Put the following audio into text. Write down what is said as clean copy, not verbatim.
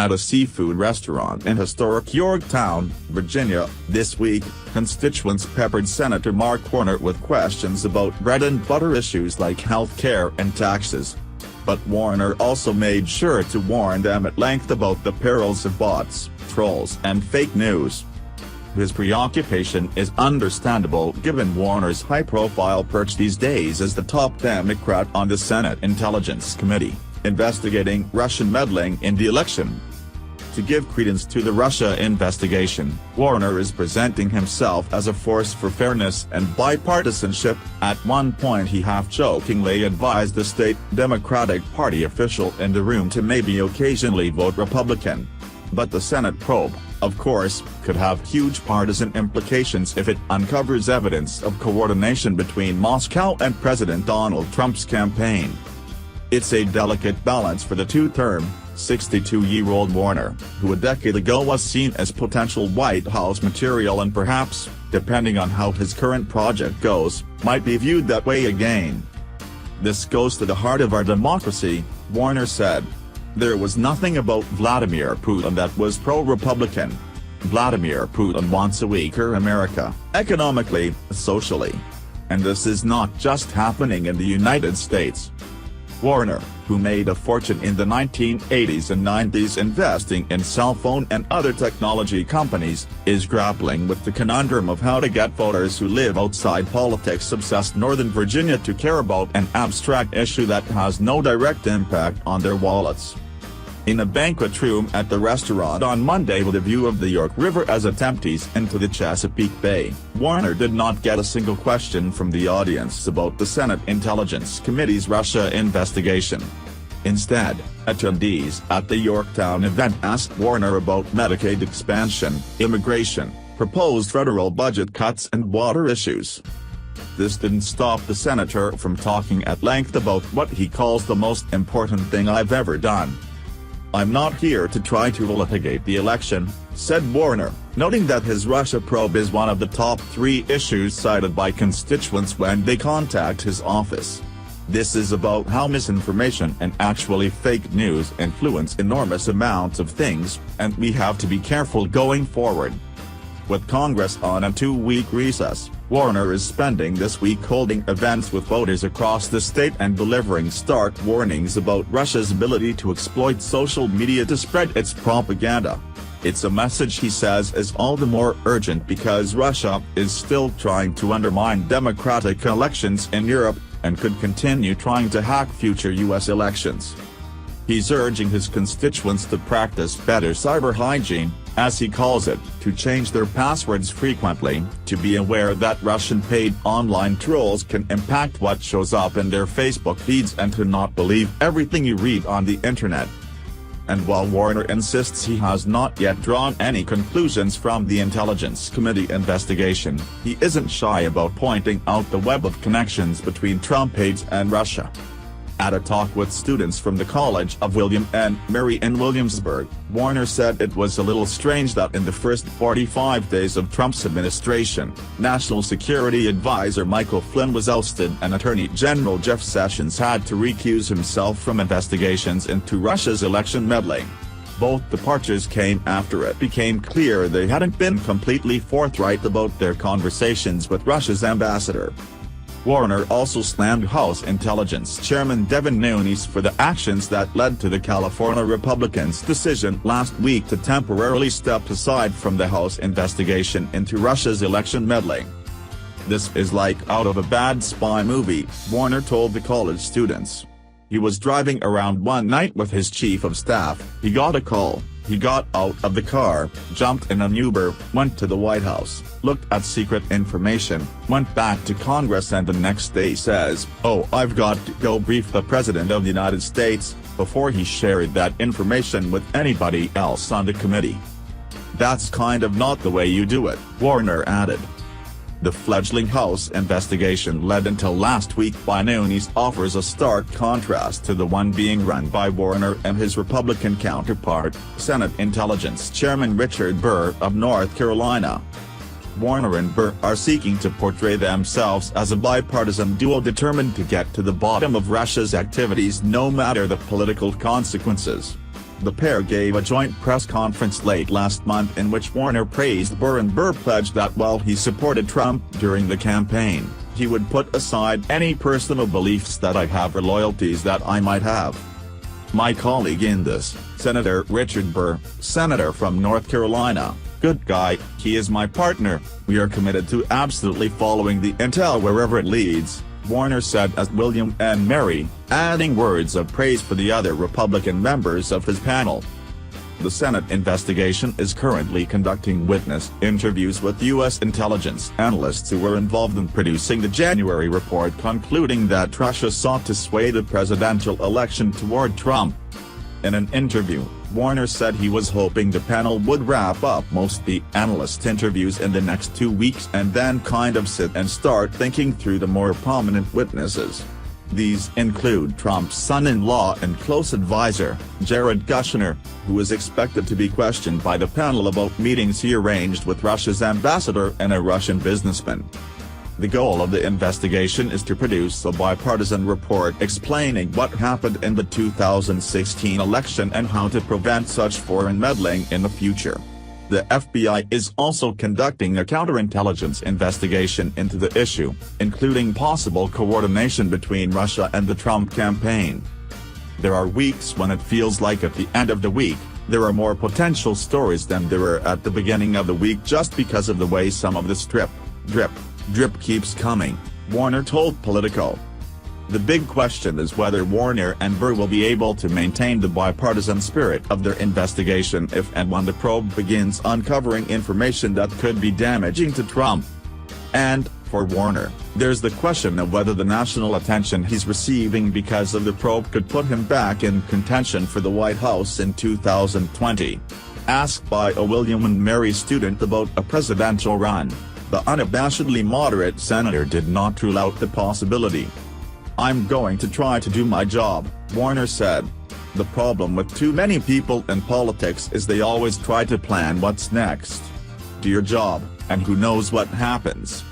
at a seafood restaurant in historic Yorktown, Virginia. This week, constituents peppered Senator Mark Warner with questions about bread-and-butter issues like health care and taxes. But Warner also made sure to warn them at length about the perils of bots, trolls and fake news. His preoccupation is understandable given Warner's high-profile perch these days as the top Democrat on the Senate Intelligence Committee, investigating Russian meddling in the election. To give credence to the Russia investigation, Warner is presenting himself as a force for fairness and bipartisanship. At one point he half-jokingly advised the state Democratic Party official in the room to maybe occasionally vote Republican. But the Senate probe, of course, could have huge partisan implications if it uncovers evidence of coordination between Moscow and President Donald Trump's campaign. It's a delicate balance for the two-term, 62-year-old Warner, who a decade ago was seen as potential White House material and perhaps, depending on how his current project goes, might be viewed that way again. "This goes to the heart of our democracy," Warner said. "There was nothing about Vladimir Putin that was pro-Republican. Vladimir Putin wants a weaker America, economically, socially. And this is not just happening in the United States." Warner, who made a fortune in the 1980s and 90s investing in cell phone and other technology companies, is grappling with the conundrum of how to get voters who live outside politics-obsessed Northern Virginia to care about an abstract issue that has no direct impact on their wallets. In a banquet room at the restaurant on Monday with a view of the York River as it empties into the Chesapeake Bay, Warner did not get a single question from the audience about the Senate Intelligence Committee's Russia investigation. Instead, attendees at the Yorktown event asked Warner about Medicaid expansion, immigration, proposed federal budget cuts and water issues. This didn't stop the senator from talking at length about what he calls the most important thing I've ever done. "I'm not here to try to litigate the election," said Warner, noting that his Russia probe is one of the top 3 issues cited by constituents when they contact his office. "This is about how misinformation and actually fake news influence enormous amounts of things, and we have to be careful going forward." With Congress on a 2-week recess, Warner is spending this week holding events with voters across the state and delivering stark warnings about Russia's ability to exploit social media to spread its propaganda. It's a message he says is all the more urgent because Russia is still trying to undermine democratic elections in Europe, and could continue trying to hack future U.S. elections. He's urging his constituents to practice better cyber hygiene, as he calls it, to change their passwords frequently, to be aware that Russian paid online trolls can impact what shows up in their Facebook feeds, and to not believe everything you read on the internet. And while Warner insists he has not yet drawn any conclusions from the Intelligence Committee investigation, he isn't shy about pointing out the web of connections between Trump aides and Russia. At a talk with students from the College of William and Mary in Williamsburg, Warner said it was a little strange that in the first 45 days of Trump's administration, National Security Advisor Michael Flynn was ousted and Attorney General Jeff Sessions had to recuse himself from investigations into Russia's election meddling. Both departures came after it became clear they hadn't been completely forthright about their conversations with Russia's ambassador. Warner also slammed House Intelligence Chairman Devin Nunes for the actions that led to the California Republicans' decision last week to temporarily step aside from the House investigation into Russia's election meddling. "This is like out of a bad spy movie," Warner told the college students. He was driving around one night with his chief of staff, he got a call. He got out of the car, jumped in an Uber, went to the White House, looked at secret information, went back to Congress, and the next day says, "Oh, I've got to go brief the President of the United States," before he shared that information with anybody else on the committee. "That's kind of not the way you do it," Warner added. The fledgling House investigation led until last week by Nunes offers a stark contrast to the one being run by Warner and his Republican counterpart, Senate Intelligence Chairman Richard Burr of North Carolina. Warner and Burr are seeking to portray themselves as a bipartisan duo determined to get to the bottom of Russia's activities no matter the political consequences. The pair gave a joint press conference late last month in which Warner praised Burr, and Burr pledged that while he supported Trump during the campaign, he would put aside any personal beliefs that I have or loyalties that I might have. My colleague in this, Senator Richard Burr, senator from North Carolina, good guy, he is my partner, we are committed to absolutely following the intel wherever it leads, Warner said as William and Mary, adding words of praise for the other Republican members of his panel. The Senate investigation is currently conducting witness interviews with U.S. intelligence analysts who were involved in producing the January report concluding that Russia sought to sway the presidential election toward Trump. In an interview, Warner said he was hoping the panel would wrap up most of the analyst interviews in the next 2 weeks and then kind of sit and start thinking through the more prominent witnesses. These include Trump's son-in-law and close advisor, Jared Kushner, who is expected to be questioned by the panel about meetings he arranged with Russia's ambassador and a Russian businessman. The goal of the investigation is to produce a bipartisan report explaining what happened in the 2016 election and how to prevent such foreign meddling in the future. The FBI is also conducting a counterintelligence investigation into the issue, including possible coordination between Russia and the Trump campaign. There are weeks when it feels like at the end of the week, there are more potential stories than there were at the beginning of the week just because of the way some of the drip keeps coming, Warner told Politico. The big question is whether Warner and Burr will be able to maintain the bipartisan spirit of their investigation if and when the probe begins uncovering information that could be damaging to Trump. And, for Warner, there's the question of whether the national attention he's receiving because of the probe could put him back in contention for the White House in 2020. Asked by a William and Mary student about a presidential run, the unabashedly moderate senator did not rule out the possibility. "I'm going to try to do my job," Warner said. "The problem with too many people in politics is they always try to plan what's next. Do your job, and who knows what happens."